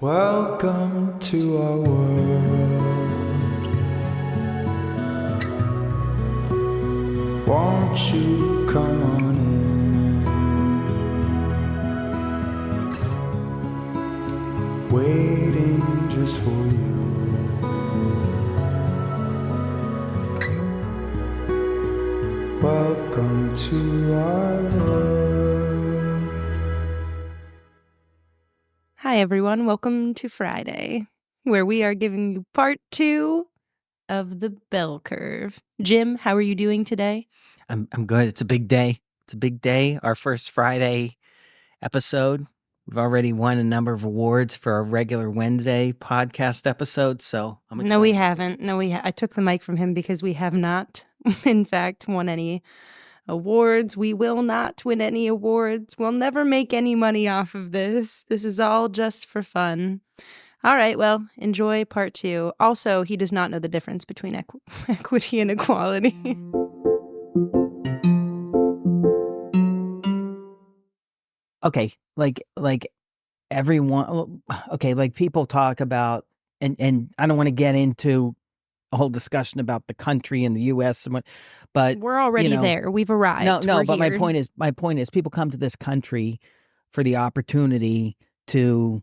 Welcome to our world. Won't you come on in? Waiting just for you. Welcome to our world. Hi, everyone. Welcome to Friday, where we are giving you part 2 of the bell curve. Jim, how are you doing today? I'm good. It's a big day. It's a big day. Our first Friday episode. We've already won a number of awards for our regular Wednesday podcast episode, so I'm excited. No, we haven't. I took the mic from him because we have not, in fact, won any awards. We will not win any awards. We'll never make any money off of this. This is all just for fun. All right, well, enjoy part 2. Also, he does not know the difference between equity and equality. Okay, like everyone. Okay, like people talk about, and I don't want to get into a whole discussion about the country and the U.S. and what, but We're already there. We've arrived. No, We're but here. my point is, people come to this country for the opportunity to,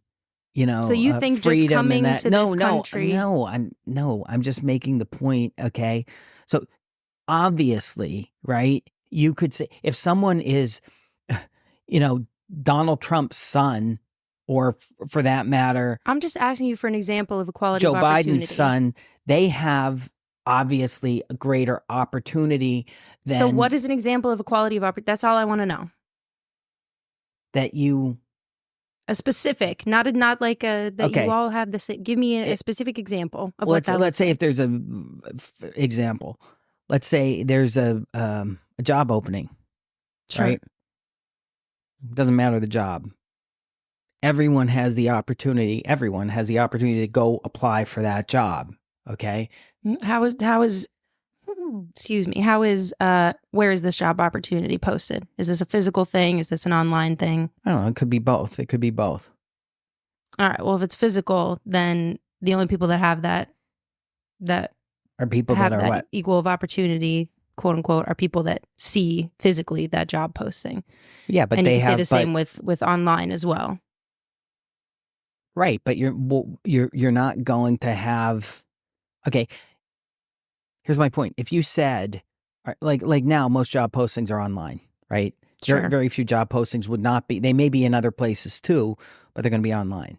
So you think just freedom coming and that. to this country? I'm just making the point. Okay, so obviously, right? You could say if someone is, Donald Trump's son, or for that matter, I'm just asking you for an example of equality Joe of opportunity. Biden's son, they have obviously a greater opportunity than. So what is an example of equality of opportunity? That's all I want to know. That you. A specific, not like a that Okay. you all have the same. Give me a specific example of what that. Let's say if there's a example. Let's say there's a job opening, Sure. right? Doesn't matter the job. Everyone has the opportunity to go apply for that job. Okay. How is excuse me, where is this job opportunity posted? Is this a physical thing? Is this an online thing? I don't know. It could be both. All right. Well, if it's physical, then the only people that have that are people have that are that what? equal of opportunity, quote unquote, are people that see physically that job posting. Yeah, but and they you can have say the same with online as well. Right, but you're not going to have. Okay, here's my point. If you said, like now, most job postings are online, right? Sure. Very few job postings would not be. They may be in other places too, but they're going to be online.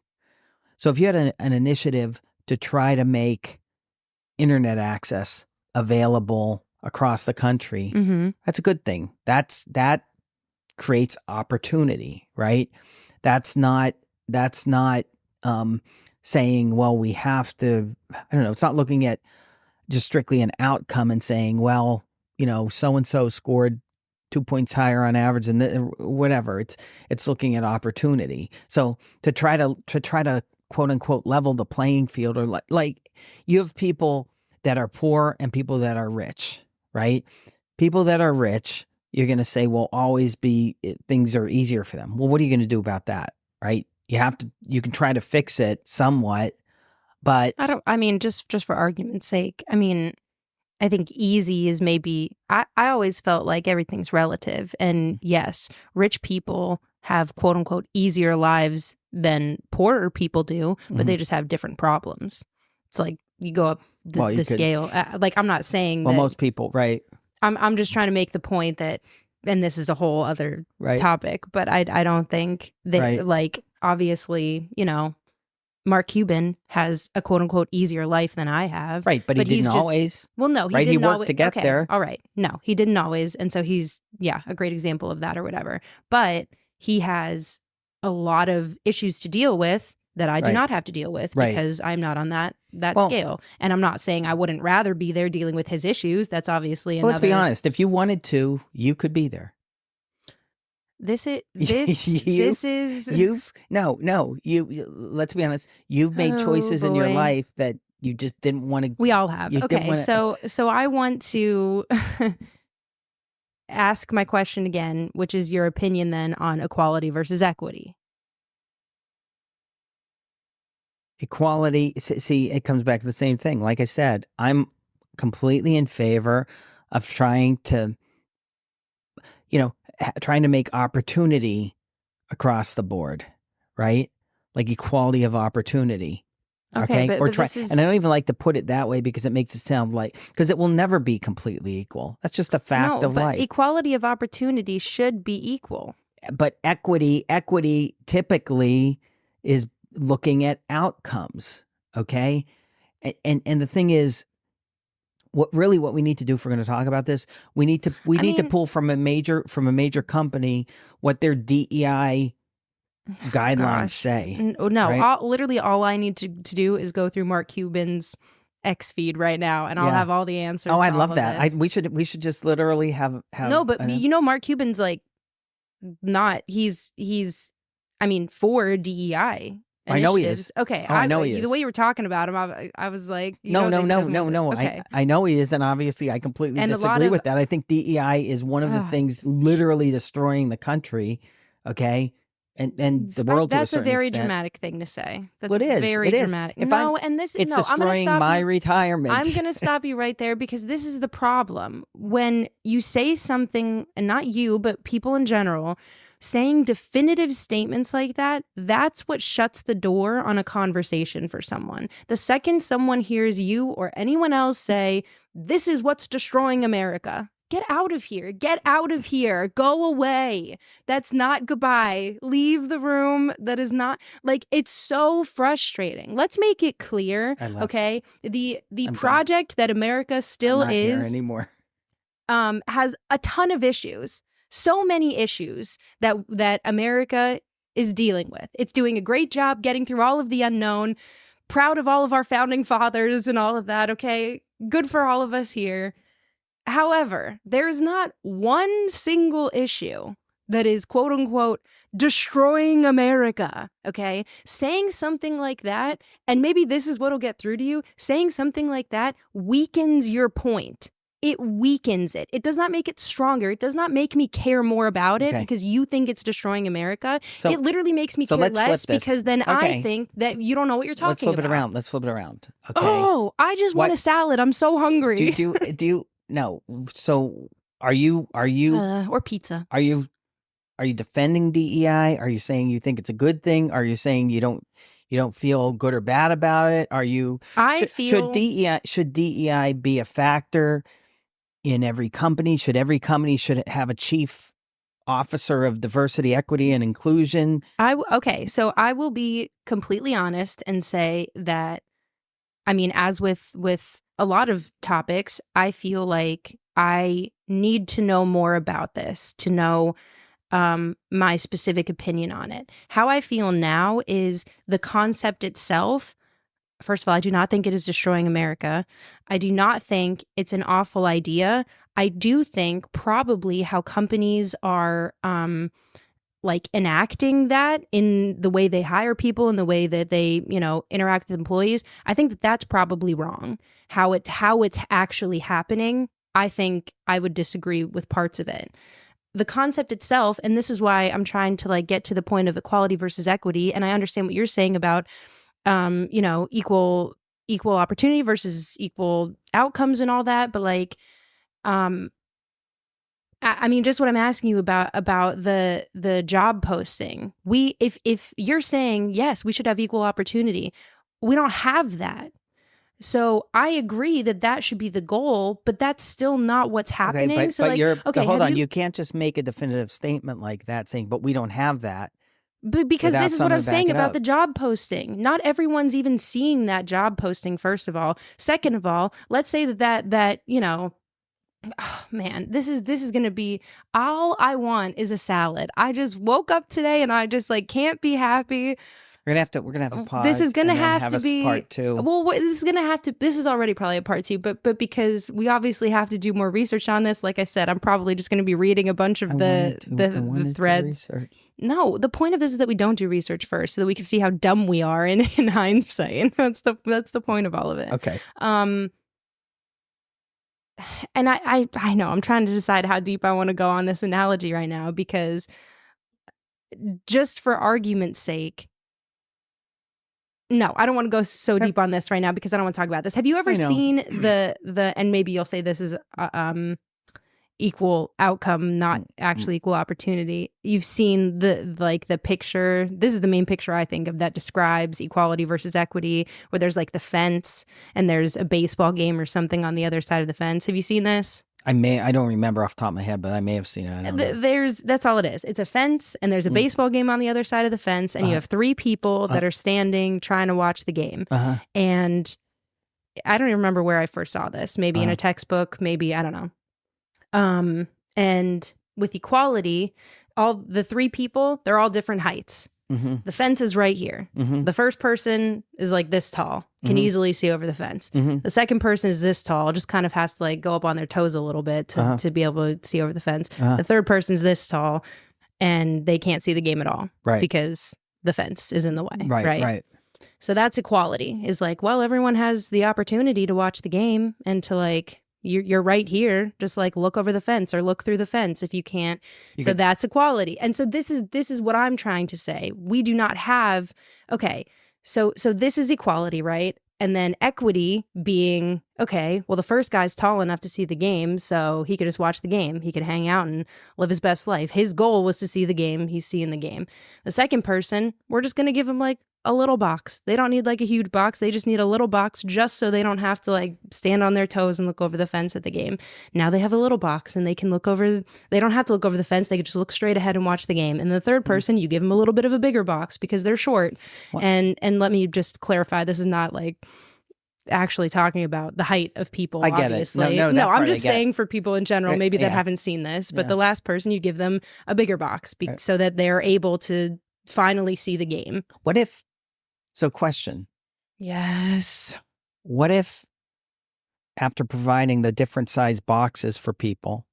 So if you had an initiative to try to make internet access available across the country, Mm-hmm. that's a good thing. That creates opportunity, right? That's not saying, well, we have to. I don't know. It's not looking at just strictly an outcome and saying, well, so and so scored 2 points higher on average and whatever. It's looking at opportunity. So to try to quote unquote level the playing field, or like you have people that are poor and people that are rich, right? People that are rich, you're going to say, well, always things are easier for them. Well, what are you going to do about that, right? You can try to fix it somewhat, but Just for argument's sake, I think easy is maybe, I always felt like everything's relative. And yes, rich people have quote unquote easier lives than poorer people do, but they just have different problems. It's like you go up the scale. I'm not saying that most people, right? I'm just trying to make the point that, and this is a whole other topic, but I don't think that, like, obviously, Mark Cuban has a quote unquote easier life than I have. Right, but he didn't always. Well, no, he right? didn't He worked always, to get there. All right. No, he didn't always. And so he's, a great example of that or whatever. But he has a lot of issues to deal with that I do not have to deal with because I'm not on that scale. And I'm not saying I wouldn't rather be there dealing with his issues. That's obviously another. Let's be honest. If you wanted to, you could be there. Let's be honest. You've made choices in your life that you just didn't want to. We all have. Okay, so I want to ask my question again, which is your opinion then on equality versus equity. equality. See, it comes back to the same thing. Like I said, I'm completely in favor of trying to, trying to make opportunity across the board, right? Like equality of opportunity. Okay, Or but try, this is and I don't even like to put it that way because it makes it sound like, because it will never be completely equal. That's just a fact no, of but life. equality of opportunity should be equal. But equity typically is looking at outcomes. Okay. And the thing is, what we need to do if we're going to talk about this, we need to pull from a major company what their DEI guidelines Gosh. say. No, right? literally all I need to do is go through Mark Cuban's X feed right now, and I'll have all the answers. Oh, to I all love of that. this. We should just literally have. No, but Mark Cuban's like not. He's for DEI. I know he is. Okay, I know he is. The way you were talking about him, I was like, no. Okay. I know he is, and obviously I completely disagree with that. I think DEI is one of the things literally destroying the country. Okay. And the world to a certain extent. That's a very dramatic thing to say. That's well, it is. very dramatic. It's destroying my retirement. I'm going to stop you right there because this is the problem. When you say something, and not you, but people in general, saying definitive statements like that, that's what shuts the door on a conversation for someone. The second someone hears you or anyone else say, this is what's destroying America, get out of here. Get out of here. Go away. That's not goodbye. Leave the room. That is not it's so frustrating. Let's make it clear. Okay. The project that America still I'm not is here anymore. Has a ton of issues. So many issues that America is dealing with. It's doing a great job getting through all of the unknown. Proud of all of our founding fathers and all of that. Okay. Good for all of us here. However, there's not one single issue that is quote unquote destroying America. Okay. Saying something like that, and maybe this is what'll get through to you, saying something like that weakens your point. It weakens it. It does not make it stronger. It does not make me care more about it because you think it's destroying America. So, it literally makes me care less because then I think that you don't know what you're talking about. Let's flip it around. Okay. Oh, I just want a salad. I'm so hungry. Do you no. So are you or pizza? Are you defending DEI? Are you saying you think it's a good thing? Are you saying you don't feel good or bad about it? Are you should DEI be a factor in every company? Should every company have a chief officer of diversity, equity, and inclusion? So I will be completely honest and say that, as with a lot of topics, I feel like I need to know more about this to know my specific opinion on it. How I feel now is the concept itself. First of all, I do not think it is destroying America. I do not think it's an awful idea. I do think probably how companies are enacting that in the way they hire people and the way that they, interact with employees. I think that that's probably wrong. How it's actually happening, I think I would disagree with parts of it. The concept itself, and this is why I'm trying to get to the point of equality versus equity. And I understand what you're saying about, equal opportunity versus equal outcomes and all that. But just what I'm asking you about the job posting. If you're saying, yes, we should have equal opportunity, we don't have that. So I agree that should be the goal, but that's still not what's happening. Hold on. You can't just make a definitive statement like that saying, but we don't have that. But because this is what I'm saying about the job posting. Not everyone's even seeing that job posting, first of all. Second of all, let's say that oh man, this is going to be all I want is a salad. I just woke up today and I just can't be happy. We're gonna have to pause. This is gonna have to be part 2. Well, this is already probably a part 2, but because we obviously have to do more research on this. Like I said, I'm probably just gonna be reading a bunch of the threads. No, the point of this is that we don't do research first, so that we can see how dumb we are in hindsight. That's the point of all of it. Okay. And I know I'm trying to decide how deep I want to go on this analogy right now, because just for argument's sake, no, I don't want to go so deep on this right now because I don't want to talk about this. Have you ever seen the and maybe you'll say this is equal outcome, not actually equal opportunity. You've seen the picture. This is the main picture I think of that describes equality versus equity, where there's like the fence and there's a baseball game or something on the other side of the fence. Have you seen this? I don't remember off the top of my head, but I may have seen it. That's all it is. It's a fence and there's a baseball game on the other side of the fence and you have three people that are standing trying to watch the game. And I don't even remember where I first saw this. Maybe in a textbook, maybe, I don't know. And with equality, all the three people, they're all different heights. The fence is right here. The first person is like this tall, can easily see over the fence. The second person is this tall, just kind of has to like go up on their toes a little bit to be able to see over the fence. The third person is this tall and they can't see the game at all because the fence is in the way. Right. So that's equality, is like, well, everyone has the opportunity to watch the game and to like, you're right here, just like look over the fence or look through the fence if you can't. So that's equality. And so this is what I'm trying to say. We do not have, okay, so this is equality, right? And then equity being, okay, well, the first guy's tall enough to see the game, so he could just watch the game. He could hang out and live his best life. His goal was to see the game. He's seeing the game. The second person, we're just going to give him like a little box. They don't need like a huge box. They just need a little box just so they don't have to like stand on their toes and look over the fence at the game. Now they have a little box and they can look over, they don't have to look over the fence. They can just look straight ahead and watch the game. And the third person, you give them a little bit of a bigger box because they're short. And let me just clarify, this is not like actually talking about the height of people. I get obviously. it. No, I'm just saying for people in general, maybe that haven't seen this, but Yeah. the last person, you give them a bigger box so that they're able to finally see the game. What if, so question, Yes. what if after providing the different size boxes for people,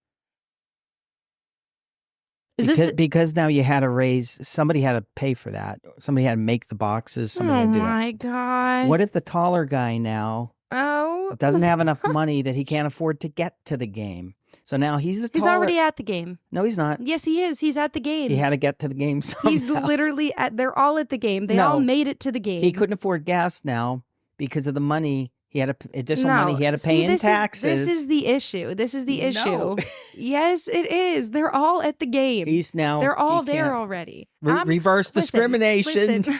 because now you had to raise, somebody had to pay for that. Somebody had to make the boxes. Somebody had to do that. My God. What if the taller guy now doesn't have enough money that he can't afford to get to the game? So now he's He's already at the game. No, he's not. Yes, he is. He's at the game. He had to get to the game somehow. He's literally they're all at the game. They all made it to the game. He couldn't afford gas now because of the money. He had additional money he had to pay in taxes. This is the issue. This is the issue. Yes, it is. They're all at the game. They're all there already. Reverse discrimination. Listen.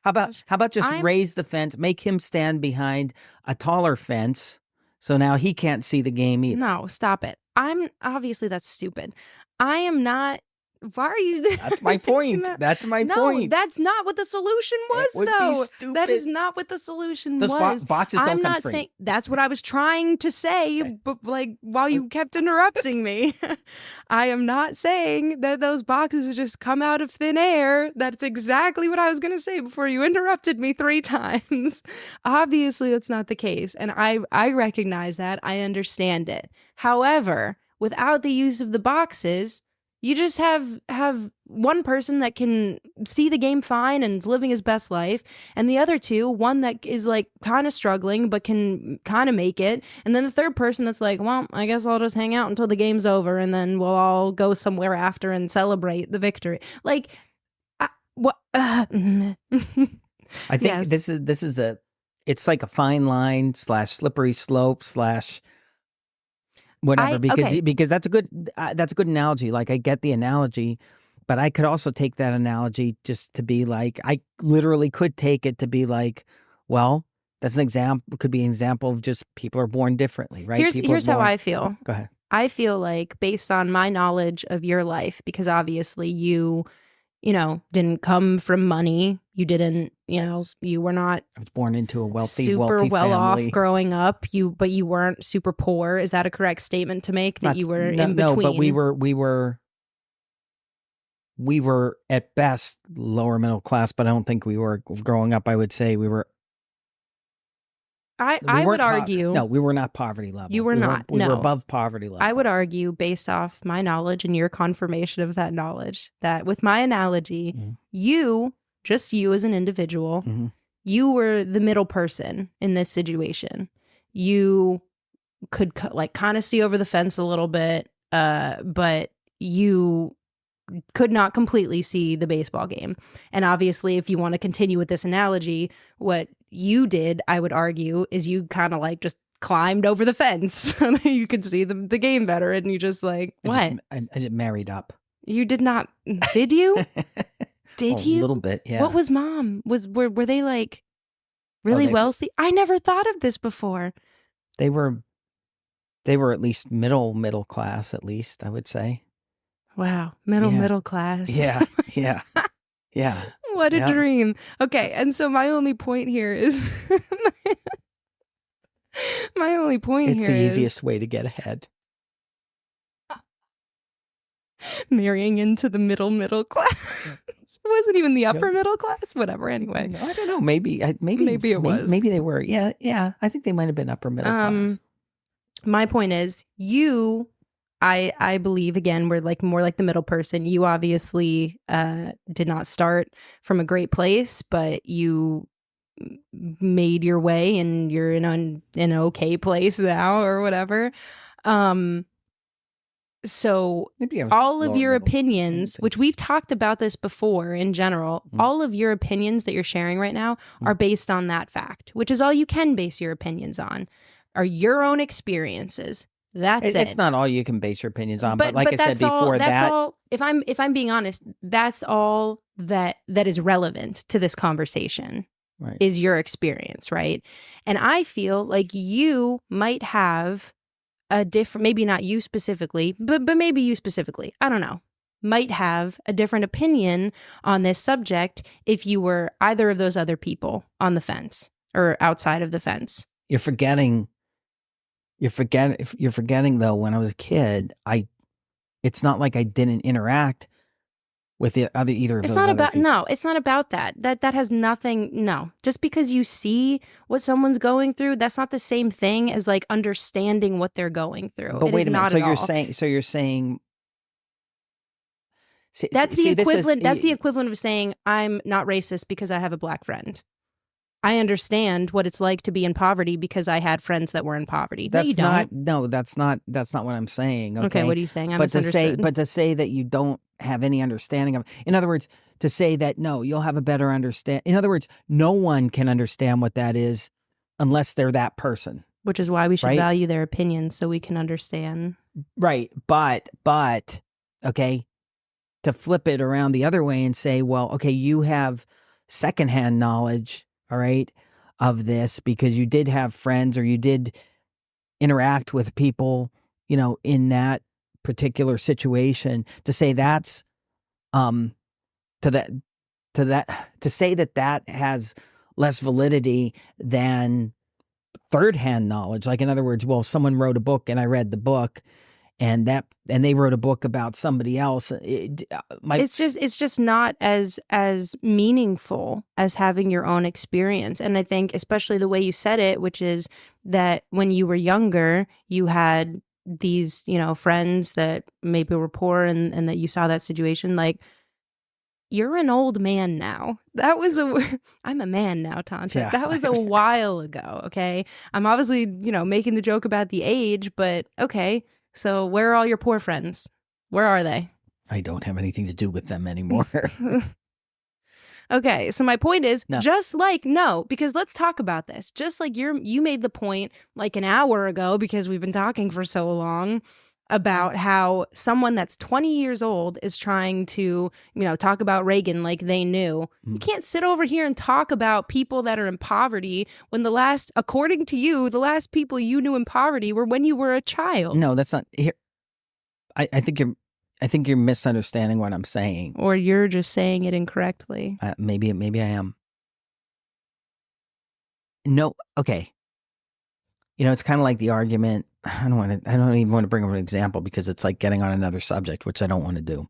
How about just raise the fence, make him stand behind a taller fence, so now he can't see the game either. No, stop it. Obviously that's stupid. I am not. Why are you? That's my point. That's my point. No, that's not what the solution was, It would though. be stupid. That is not what the solution Those was. boxes don't I'm come not free. saying that's what I was trying to say, but like while you kept interrupting me, I am not saying that those boxes just come out of thin air. That's exactly what I was going to say before you interrupted me 3 times. Obviously, that's not the case, and I recognize that. I understand it. However, without the use of the boxes, you just have one person that can see the game fine and is living his best life, and the other two, one that is like kind of struggling but can kind of make it, and then the third person that's like, well, I guess I'll just hang out until the game's over, and then we'll all go somewhere after and celebrate the victory. Like, what? I think yes. this is it's like a fine line / slippery slope / whatever, because that's a good analogy. Like, I get the analogy, but I could also take that analogy just to be like, I literally could take it to be like, well, that's an example, could be an example of just people are born differently, right? Here's how I feel. Go ahead. I feel like, based on my knowledge of your life, because obviously you didn't come from money. You didn't, you were not. I was born into a wealthy super well family. off growing up. But you weren't super poor. Is that a correct statement to make? That you were in between? No, but we were at best lower middle class. But I don't think we were growing up. I would say we were. I would argue. No, we were not poverty level. You were not. We were above poverty level. I would argue, based off my knowledge and your confirmation of that knowledge, that with my analogy, you as an individual, you were the middle person in this situation. You could kind of see over the fence a little bit, but you could not completely see the baseball game. And obviously, if you want to continue with this analogy, what you did, I would argue, is you kind of like just climbed over the fence so that you could see the game better. And you just like, what? I just married up. You did not, did you? Did Well, you? A little bit, yeah. What was mom? Were they like really wealthy? I never thought of this before. They were at least middle class, at least, I would say. Wow. Middle class. Yeah. Yeah. Yeah. What a dream. Okay. And so my only point here is it's the easiest way to get ahead. Marrying into the middle class. It wasn't even the upper middle class. Whatever. Anyway, I don't know. Maybe it was. Maybe they were. Yeah. Yeah. I think they might have been upper middle class. My point is, I believe, again, we're like more like the middle person. You obviously did not start from a great place, but you made your way and you're in an okay place now or whatever. So all of your opinions, which we've talked about this before in general, all of your opinions that you're sharing right now are based on that fact, which is all you can base your opinions on, are your own experiences. That's it. It's not all you can base your opinions on, but like I said before, that's all. If I'm being honest, that's all that is relevant to this conversation. Right. Is your experience, right? And I feel like you might have a different, maybe not you specifically, but maybe you specifically, I don't know, might have a different opinion on this subject if you were either of those other people on the fence or outside of the fence. You're forgetting though, when I was a kid, it's not like I didn't interact with either of those other people. No, it's not about that. That has nothing. No, just because you see what someone's going through, that's not the same thing as like understanding what they're going through. But wait a minute. So you're saying that's the equivalent. That's the equivalent of saying I'm not racist because I have a black friend. I understand what it's like to be in poverty because I had friends that were in poverty. That's not what I'm saying. Okay, what are you saying? But to say that you don't have any understanding of, in other words, to say that no, you'll have a better understand. In other words, no one can understand what that is unless they're that person. Which is why we should value their opinions so we can understand. Right, but okay, to flip it around the other way and say, well, okay, you have secondhand knowledge. All right, of this because you did have friends or you did interact with people, in that particular situation. To say that's, to say that has less validity than third-hand knowledge. Like in other words, well, someone wrote a book and I read the book. And they wrote a book about somebody else. It's just not as meaningful as having your own experience. And I think especially the way you said it, which is that when you were younger, you had these, friends that maybe were poor and that you saw that situation. Like, you're an old man now. I'm a man now, Tanta. Yeah. That was a while ago. Okay. I'm obviously, making the joke about the age, but okay. So where are all your poor friends? Where are they? I don't have anything to do with them anymore. Okay, so my point is, because let's talk about this. Just like you made the point like an hour ago, because we've been talking for so long about how someone that's 20 years old is trying to, talk about Reagan like they knew. You can't sit over here and talk about people that are in poverty when according to you, the last people you knew in poverty were when you were a child. No, that's not here. I think you're misunderstanding what I'm saying. Or you're just saying it incorrectly. Maybe I am. No, okay. It's kind of like the argument. I don't even want to bring up an example because it's like getting on another subject, which I don't want to do.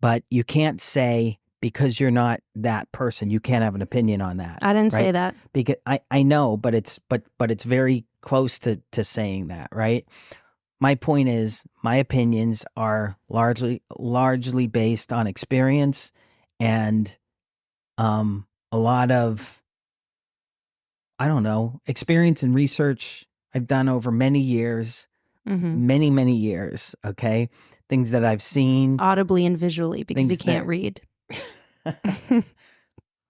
But you can't say because you're not that person, you can't have an opinion on that. I didn't say that. Because I know, but it's very close to saying that, right? My point is, my opinions are largely based on experience and a lot of, I don't know, experience and research I've done over many years, many years, okay? things that I've seen. Audibly and visually, because he Things can't that- read.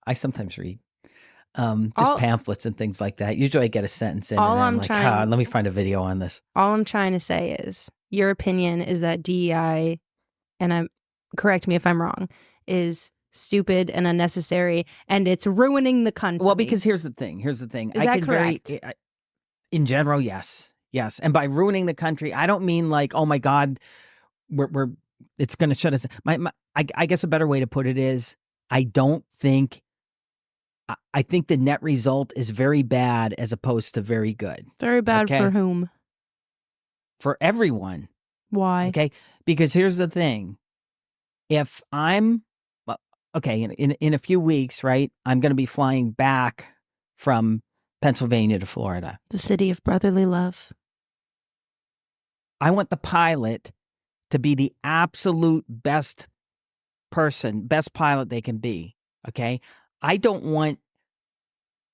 I sometimes read just pamphlets and things like that. Usually I get a sentence in and all then I'm I'm like, trying- let me find a video on this. All I'm trying to say is your opinion is that DEI, and correct me if I'm wrong, is stupid and unnecessary, and it's ruining the country. Well, because here's the thing. Is that correct? In general, yes. And by ruining the country, I don't mean like, oh my God, it's going to shut us. I guess a better way to put it is, I think the net result is very bad as opposed to very good. Very bad Okay? for whom? For everyone. Why? Okay. Because here's the thing. If I'm, in a few weeks, right, I'm going to be flying back from Pennsylvania to Florida. The city of brotherly love. I want the pilot to be the absolute best pilot they can be. Okay. I don't want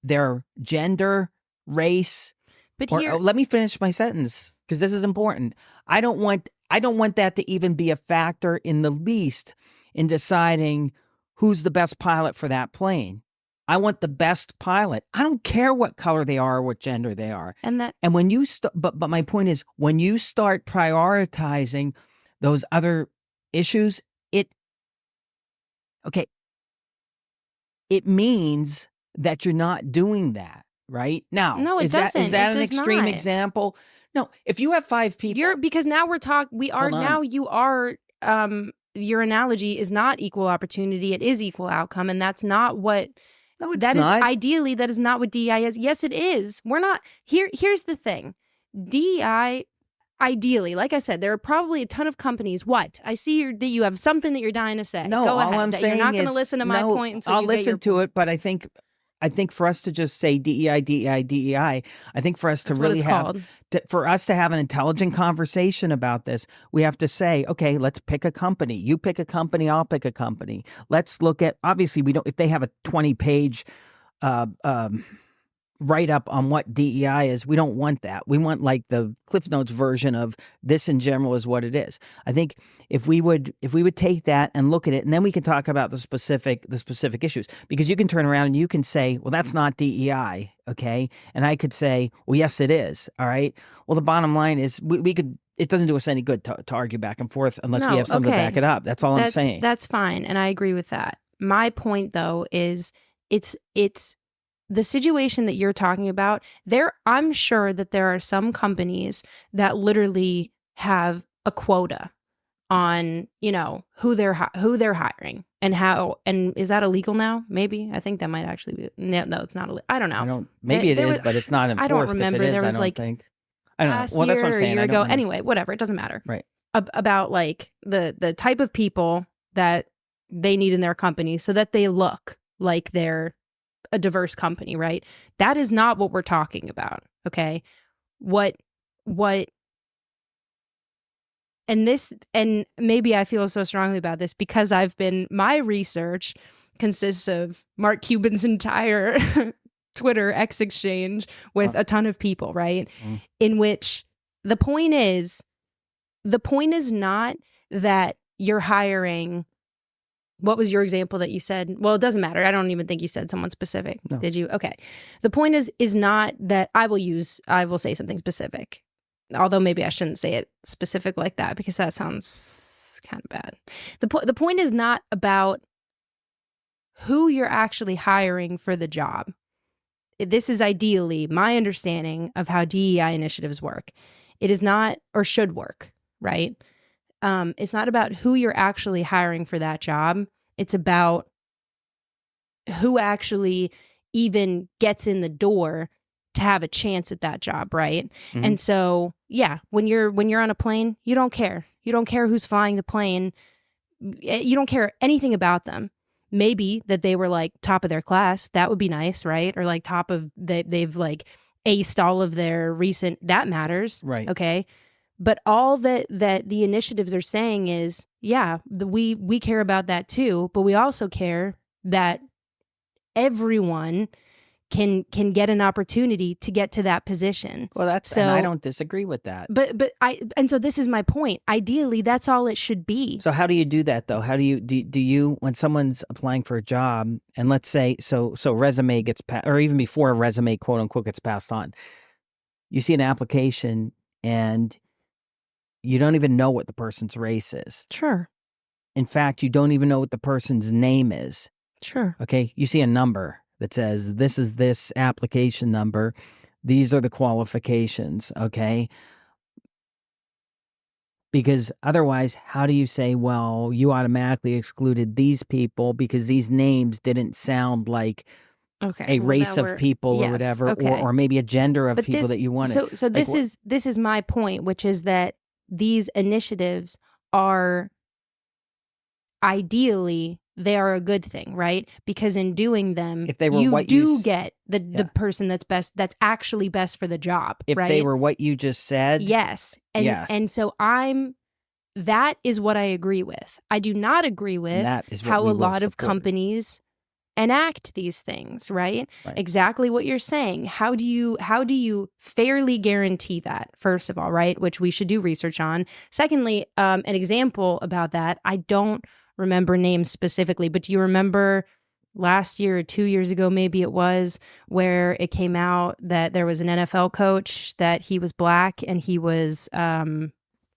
their gender, race, let me finish my sentence because this is important. I don't want that to even be a factor in the least in deciding who's the best pilot for that plane. I want the best pilot. I don't care what color they are or what gender they are. And when you but my point is, when you start prioritizing those other issues, it means that you're not doing that, right? Now, no, it doesn't. Is that an extreme not. example? No, if you have 5 people, because now you are your analogy is not equal opportunity, it is equal outcome, and that's not what. No, it's not. Ideally, that is not what DEI is. Yes, it is. We're not here's the thing. DEI, ideally, like I said, there are probably a ton of companies. What? I see that you have something that you're dying to say. No, go ahead. all I'm saying you're not going is to listen to my point until I'll you listen get your to it, but I think for us to just say DEI, I think for us to really for us to have an intelligent conversation about this, we have to say, okay, let's pick a company. You pick a company, I'll pick a company. Let's look at, obviously we don't, if they have a 20-page write-up on what DEI is, we don't want that. We want like the Cliff Notes version of this in general is what it is. I think if we would take that and look at it, and then we can talk about the specific issues, because you can turn around and you can say, well, that's not DEI, okay? And I could say, well, yes, it is, all right? Well, the bottom line is we could, it doesn't do us any good to argue back and forth unless we have something to back it up. That's all I'm saying. That's fine, and I agree with that. My point, though, is it's the situation that you're talking about. I'm sure that there are some companies that literally have a quota on, who they're hiring and how, and is that illegal now? Maybe. I think that might actually be. No, it's not illegal. I don't know. Maybe it is, but it's not enforced. I don't remember. If it is, there was I don't think. I don't know. Well, that's what I'm saying. A year ago. Anyway, whatever. It doesn't matter. Right. About like the type of people that they need in their company so that they look like they're a diverse company, right? That is not what we're talking about. Okay. What and maybe I feel so strongly about this because my research consists of Mark Cuban's entire Twitter X exchange with a ton of people, right? In which the point is not that you're hiring. What was your example that you said? Well, it doesn't matter. I don't even think you said someone specific. No. Did you? Okay. The point is not that I will say something specific. Although maybe I shouldn't say it specific like that because that sounds kind of bad. The point is not about who you're actually hiring for the job. This is ideally my understanding of how DEI initiatives work. It is not, or should work, right? It's not about who you're actually hiring for that job. It's about who actually even gets in the door to have a chance at that job, right? Mm-hmm. And so, yeah, when you're on a plane, you don't care. You don't care who's flying the plane. You don't care anything about them. Maybe that they were like top of their class. That would be nice, right? Or like top of they've like aced all of their recent. That matters, right? Okay. But all that the initiatives are saying is, yeah, we care about that too, but we also care that everyone can get an opportunity to get to that position. Well, and I don't disagree with that. And so this is my point. Ideally, that's all it should be. So how do you do that though? How do you when someone's applying for a job, and let's say so resume gets passed, or even before a resume quote unquote gets passed on, you see an application and you don't even know what the person's race is. Sure. In fact, you don't even know what the person's name is. Sure. Okay, you see a number that says this is this application number. These are the qualifications, okay? Because otherwise, how do you say, well, you automatically excluded these people because these names didn't sound like a race of people or whatever, or maybe a gender of people that you wanted. So this is my point, which is that these initiatives are ideally they are a good thing, right? Because in doing them, if they were get the person that's actually best for the job, if right? they were what you just said. Yes. And so that is what I agree with. I do not agree with how a lot of companies enact these things, right? Exactly what you're saying. How do you fairly guarantee that, first of all, right? Which we should do research on. Secondly, an example about that, I don't remember names specifically, but do you remember last year or 2 years ago, maybe it was, where it came out that there was an NFL coach that he was black and he was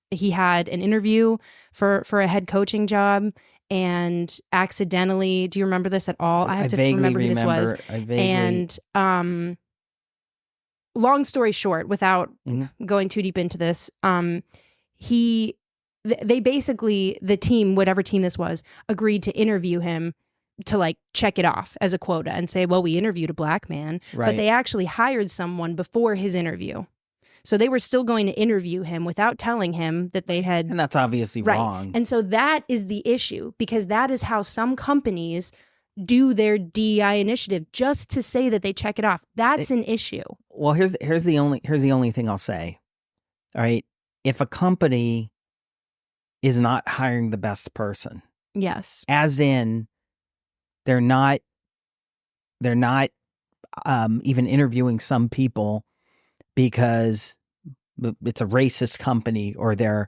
he had an interview for a head coaching job and accidentally, do you remember this at all? I have to remember who this was. And long story short, without going too deep into this, they basically, the team, whatever team this was, agreed to interview him to like check it off as a quota and say, well, we interviewed a black man, but they actually hired someone before his interview. So they were still going to interview him without telling him that they had. And that's obviously wrong. And so that is the issue, because that is how some companies do their DEI initiative, just to say that they check it off. That's an issue. Well, here's the only thing I'll say. All right. If a company is not hiring the best person. Yes. As in they're not even interviewing some people because it's a racist company, or they're,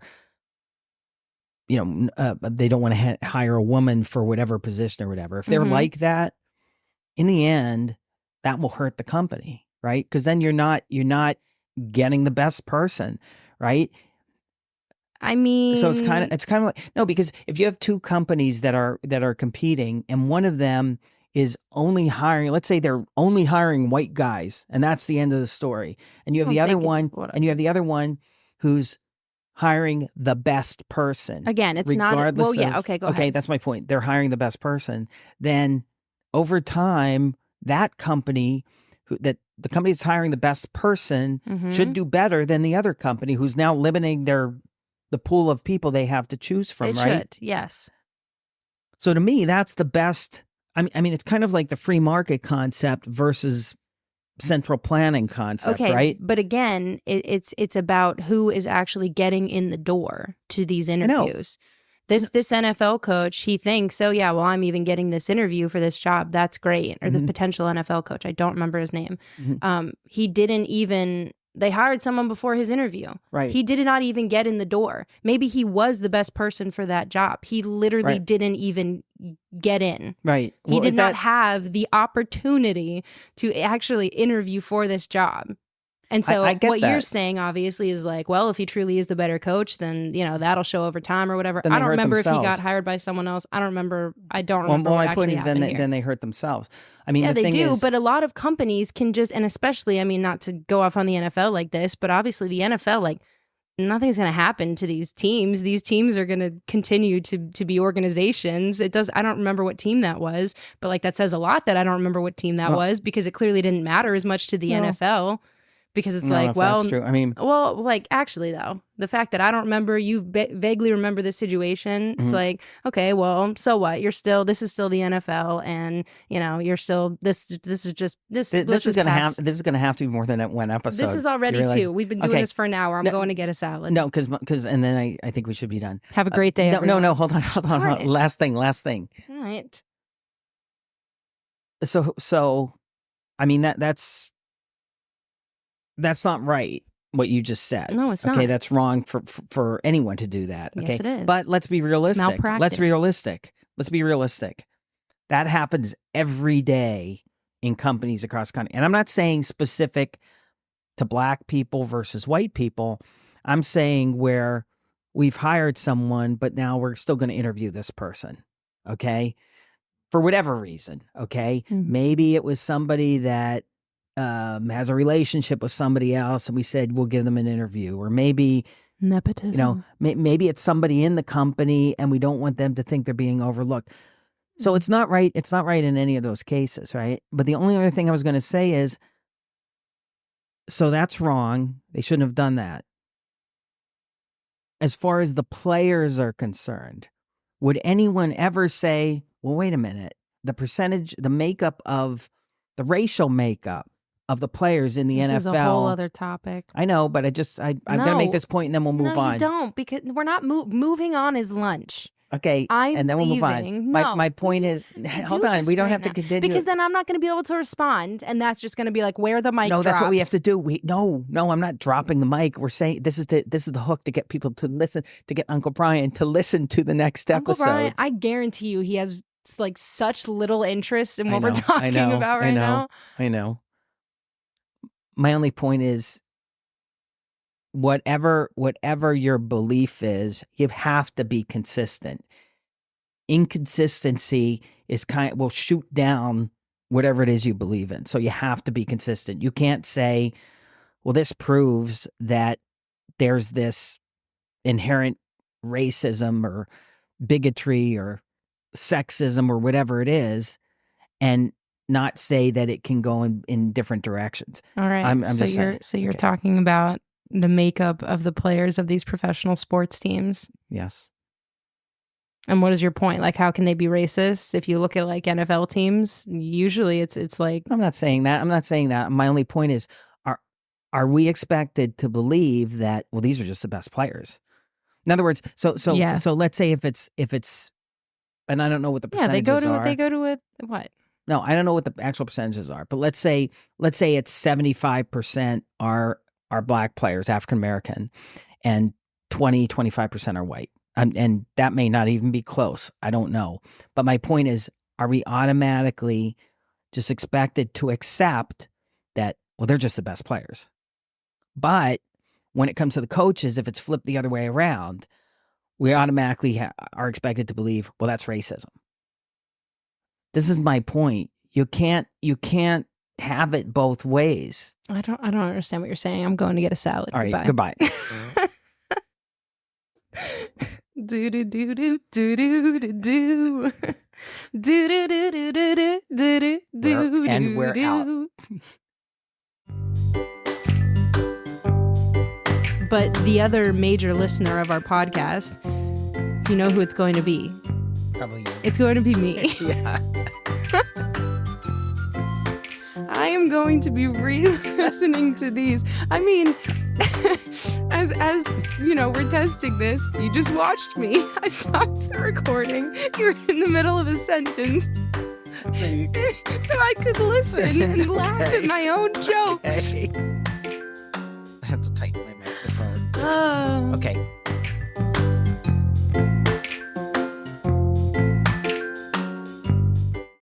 they don't want to hire a woman for whatever position or whatever. If they're like that, in the end, that will hurt the company, right? Because then you're not getting the best person, right? I mean, so it's kind of like, no, because if you have two companies that are competing and one of them is only hiring, let's say they're only hiring white guys, and that's the end of the story. And you have the other one who's hiring the best person. Again, it's not, well, yeah, okay, go ahead. Okay, that's my point. They're hiring the best person. Then over time, that company, the company that's hiring the best person should do better than the other company who's now limiting the pool of people they have to choose from, right? It should, yes. So to me, that's the best. I mean, it's kind of like the free market concept versus central planning concept, right? But again, it's about who is actually getting in the door to these interviews. This NFL coach, he thinks, oh yeah, well, I'm even getting this interview for this job. That's great. Or the potential NFL coach, I don't remember his name. He didn't even. They hired someone before his interview. Right. He did not even get in the door. Maybe he was the best person for that job. He literally didn't even get in. Right. He did not have the opportunity to actually interview for this job. And so what you're saying obviously is like, well, if he truly is the better coach, then, that'll show over time or whatever. I don't remember if he got hired by someone else. I don't remember. Well, my point is then they hurt themselves. I mean, they do. But a lot of companies can just, and especially, I mean, not to go off on the NFL like this, but obviously the NFL, like, nothing's going to happen to these teams. These teams are going to continue to be organizations. I don't remember what team that was, but like that says a lot that I don't remember what team that was, because it clearly didn't matter as much to the NFL. Because it's like, well, that's true. I mean, well, like actually though, the fact that I don't remember, you vaguely remember this situation, it's like, okay, well, so what? This is still the NFL, and you're still this is gonna have to be more than one episode. This is already two. We've been doing this for an hour. I'm going to get a salad. No, because and then I think we should be done. Have a great day. No, hold on. Right. Last thing. All right. So I mean, that's not right, what you just said. No, it's okay, not. that's wrong for anyone to do that. Okay, Yes, it is. But let's be realistic. malpractice. Let's be realistic. That happens every day in companies across the country. And I'm not saying specific to black people versus white people. I'm saying where we've hired someone, but now we're still going to interview this person. Okay, for whatever reason. Okay, maybe it was somebody that has a relationship with somebody else, and we said we'll give them an interview, or maybe Nepotism. maybe it's somebody in the company, and we don't want them to think they're being overlooked. So it's not right. It's not right in any of those cases, right? But the only other thing I was going to say is, so that's wrong. They shouldn't have done that. As far as the players are concerned, would anyone ever say, well, wait a minute, the makeup of the racial makeup of the players in the NFL. This is a whole other topic. I know, but I'm going to make this point and then we'll move on. No, you don't, because we're not moving on is lunch. Okay, and then we'll move on. No, my point is, hold on, we don't have to continue. Because then I'm not going to be able to respond, and that's just going to be like where the mic drops. No, that's what we have to do. No, I'm not dropping the mic. We're saying this is the hook to get people to listen, to get Uncle Brian to listen to the next episode. Uncle Brian, I guarantee you, he has like such little interest in what we're talking about right now. I know. My only point is, whatever your belief is, you have to be consistent. Inconsistency will shoot down whatever it is you believe in. So you have to be consistent. You can't say, well, this proves that there's this inherent racism or bigotry or sexism or whatever it is, and not say that it can go in different directions. All right. I'm just saying. So you're talking about the makeup of the players of these professional sports teams. Yes. And what is your point? Like, how can they be racist? If you look at like NFL teams, usually it's like. I'm not saying that. My only point is, are we expected to believe that, well, these are just the best players? In other words, so let's say if it's, and I don't know what the percentages are. They go to what? No, I don't know what the actual percentages are, but let's say it's 75% are black players, African American, and 25% are white. And that may not even be close. I don't know. But my point is, are we automatically just expected to accept that, well, they're just the best players? But when it comes to the coaches, if it's flipped the other way around, we automatically are expected to believe, well, that's racism. This is my point. You can't have it both ways. I don't understand what you're saying. I'm going to get a salad. All right, goodbye. Do do do do do do do do do do do do do do do. And we're out. But the other major listener of our podcast, do you know who it's going to be? Probably you. It's going to be me. Yeah. I am going to be re-listening to these. I mean, as you know, we're testing this. You just watched me. I stopped the recording. You're in the middle of a sentence. So I could listen and laugh at my own jokes. Okay. I have to tighten my microphone. Okay.